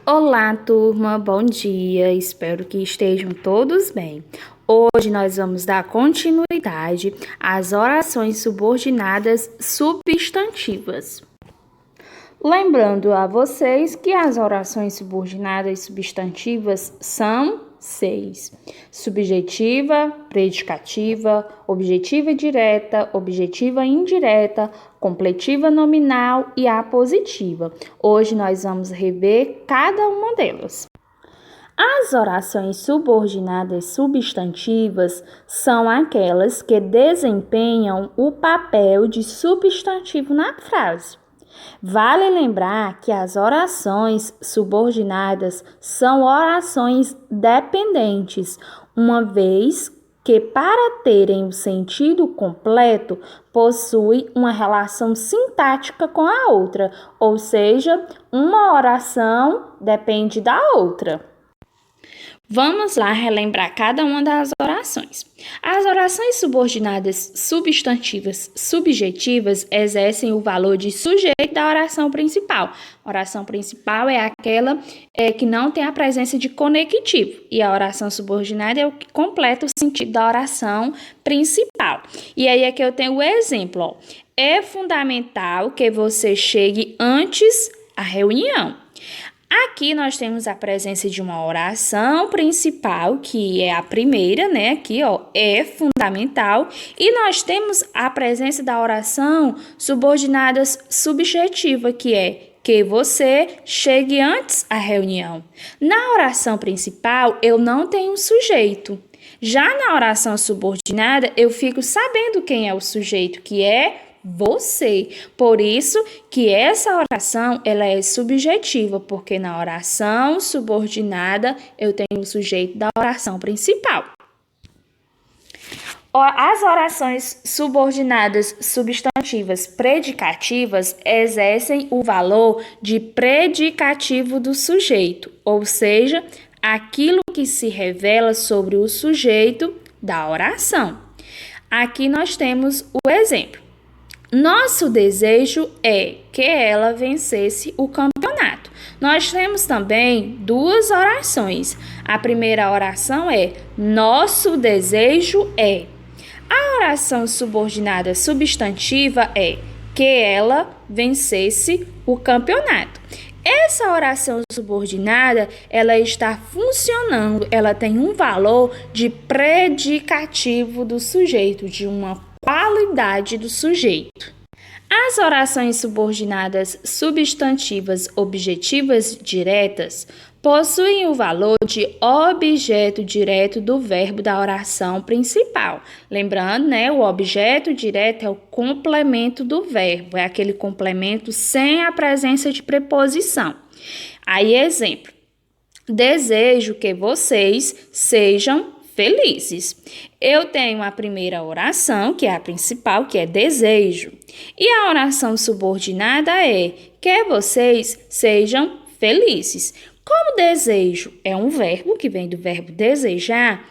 Olá, turma, bom dia, espero que estejam todos bem. Hoje nós vamos dar continuidade às orações subordinadas substantivas. Lembrando a vocês que as orações subordinadas substantivas são 6: subjetiva, predicativa, objetiva direta, objetiva indireta, completiva nominal e apositiva. Hoje nós vamos rever cada uma delas. As orações subordinadas substantivas são aquelas que desempenham o papel de substantivo na frase. Vale lembrar que as orações subordinadas são orações dependentes, uma vez que, para terem o sentido completo, possuem uma relação sintática com a outra, ou seja, uma oração depende da outra. Vamos lá relembrar cada uma das orações. As orações subordinadas substantivas subjetivas exercem o valor de sujeito da oração principal. A oração principal é aquela que não tem a presença de conectivo, e a oração subordinada é o que completa o sentido da oração principal. E aí aqui eu tenho o exemplo, ó. É fundamental que você chegue antes à reunião. Aqui nós temos a presença de uma oração principal, que é a primeira, né? Aqui, ó, é fundamental. E nós temos a presença da oração subordinada subjetiva, que é que você chegue antes à reunião. Na oração principal, eu não tenho sujeito. Já na oração subordinada, eu fico sabendo quem é o sujeito, que é você. Por isso que essa oração ela é subjetiva, porque na oração subordinada eu tenho o sujeito da oração principal. As orações subordinadas substantivas predicativas exercem o valor de predicativo do sujeito, ou seja, aquilo que se revela sobre o sujeito da oração. Aqui nós temos o exemplo. Nosso desejo é que ela vencesse o campeonato. Nós temos também duas orações. A primeira oração é: nosso desejo é. A oração subordinada substantiva é: que ela vencesse o campeonato. Essa oração subordinada, ela está funcionando, ela tem um valor de predicativo do sujeito, de uma qualidade do sujeito. As orações subordinadas substantivas objetivas diretas possuem o valor de objeto direto do verbo da oração principal. Lembrando, né, o objeto direto é o complemento do verbo, é aquele complemento sem a presença de preposição. Aí, exemplo: desejo que vocês sejam felizes. Eu tenho a primeira oração, que é a principal, que é desejo. E a oração subordinada é: que vocês sejam felizes. Como desejo é um verbo, que vem do verbo desejar,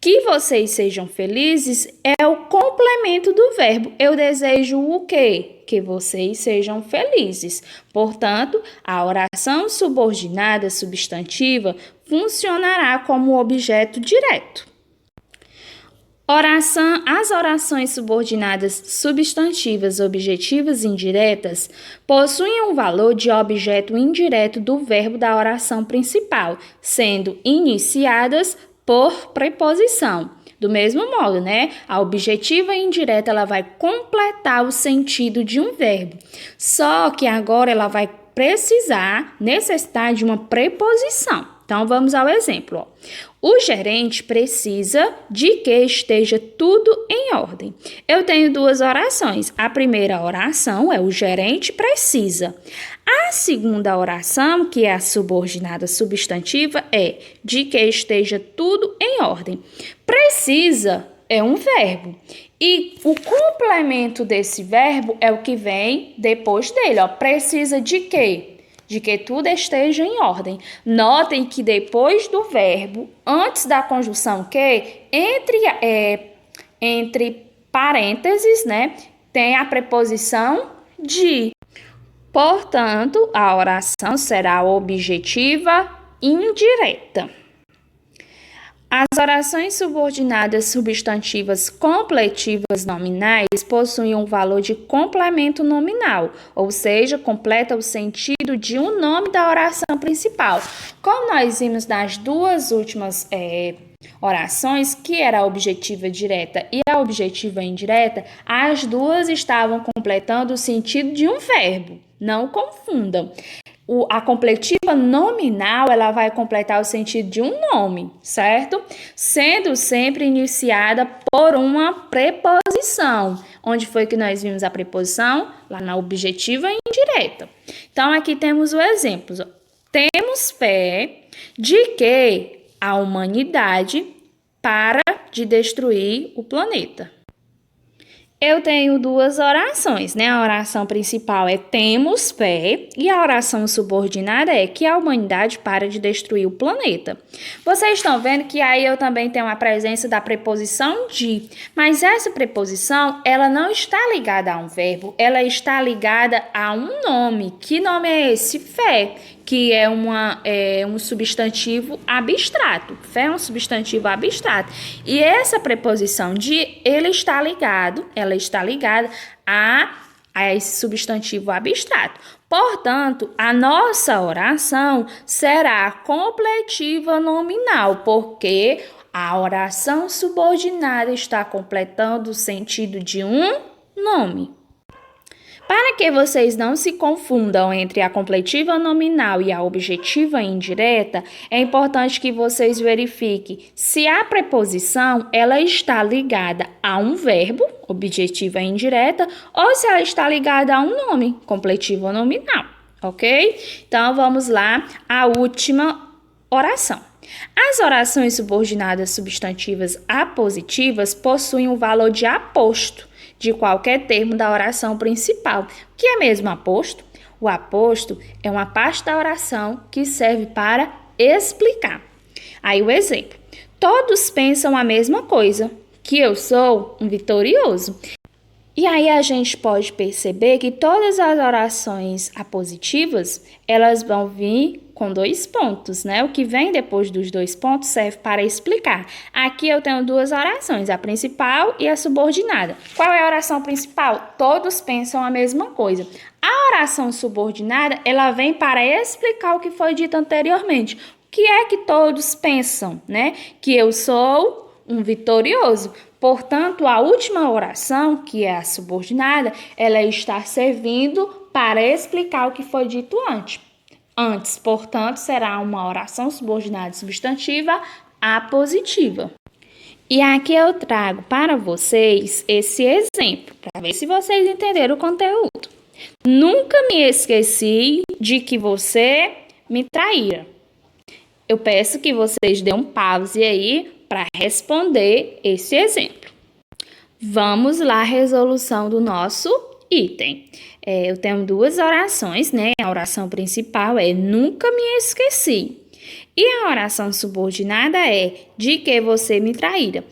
que vocês sejam felizes é o complemento do verbo. Eu desejo o quê? Que vocês sejam felizes. Portanto, a oração subordinada substantiva funcionará como objeto direto. As orações subordinadas substantivas objetivas indiretas possuem um valor de objeto indireto do verbo da oração principal, sendo iniciadas por preposição. Do mesmo modo, né? A objetiva indireta ela vai completar o sentido de um verbo. Só que agora ela vai necessitar de uma preposição. Então, vamos ao exemplo. Ó. O gerente precisa de que esteja tudo em ordem. Eu tenho duas orações. A primeira oração é: o gerente precisa. A segunda oração, que é a subordinada substantiva, é: de que esteja tudo em ordem. Precisa é um verbo. E o complemento desse verbo é o que vem depois dele. Ó. Precisa de quê? de que tudo esteja em ordem. Notem que depois do verbo, antes da conjunção que, entre parênteses, né, tem a preposição de. Portanto, a oração será objetiva indireta. As orações subordinadas substantivas completivas nominais possuem um valor de complemento nominal, ou seja, completa o sentido de um nome da oração principal. Como nós vimos nas duas últimas orações, que era a objetiva direta e a objetiva indireta, as duas estavam completando o sentido de um verbo. Não confundam. A completiva nominal, ela vai completar o sentido de um nome, certo? Sendo sempre iniciada por uma preposição. Onde foi que nós vimos a preposição? Lá na objetiva indireta. Então, aqui temos o exemplo. Temos fé de que a humanidade para de destruir o planeta. Eu tenho duas orações, né? A oração principal é temos fé e a oração subordinada é que a humanidade para de destruir o planeta. Vocês estão vendo que aí eu também tenho a presença da preposição de, mas essa preposição, ela não está ligada a um verbo, ela está ligada a um nome. Que nome é esse? Fé, que é um substantivo abstrato. Fé é um substantivo abstrato. E essa preposição de, ela está ligada a esse substantivo abstrato. Portanto, a nossa oração será completiva nominal, porque a oração subordinada está completando o sentido de um nome. Para que vocês não se confundam entre a completiva nominal e a objetiva indireta, é importante que vocês verifiquem se a preposição ela está ligada a um verbo, objetiva indireta, ou se ela está ligada a um nome, completiva nominal, ok? Então, vamos lá à última oração. As orações subordinadas substantivas apositivas possuem o valor de aposto de qualquer termo da oração principal. O que é mesmo aposto? O aposto é uma parte da oração que serve para explicar. Aí o exemplo. Todos pensam a mesma coisa, que eu sou um vitorioso. E aí a gente pode perceber que todas as orações apositivas, elas vão vir com 2 pontos, né? O que vem depois dos 2 pontos serve para explicar. Aqui eu tenho 2 orações, a principal e a subordinada. Qual é a oração principal? Todos pensam a mesma coisa. A oração subordinada, ela vem para explicar o que foi dito anteriormente. O que é que todos pensam, né? Que eu sou um vitorioso. Portanto, a última oração, que é a subordinada, ela está servindo para explicar o que foi dito antes. Portanto, será uma oração subordinada substantiva apositiva. E aqui eu trago para vocês esse exemplo, para ver se vocês entenderam o conteúdo. Nunca me esqueci de que você me traíra. Eu peço que vocês dêem um pause aí para responder esse exemplo. Vamos lá à resolução do nosso item. Eu tenho 2 orações, né? A oração principal é nunca me esqueci. E a oração subordinada é de que você me traíra.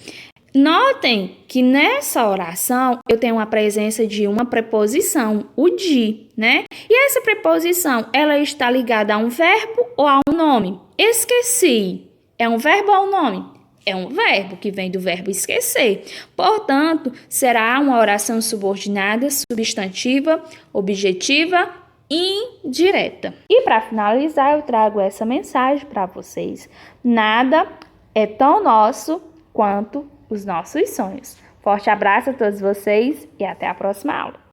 Notem que nessa oração eu tenho a presença de uma preposição, o de, né? E essa preposição, ela está ligada a um verbo ou a um nome? Esqueci. É um verbo ou um nome? É um verbo que vem do verbo esquecer. Portanto, será uma oração subordinada, substantiva, objetiva, indireta. E para finalizar, eu trago essa mensagem para vocês. Nada é tão nosso quanto os nossos sonhos. Forte abraço a todos vocês e até a próxima aula.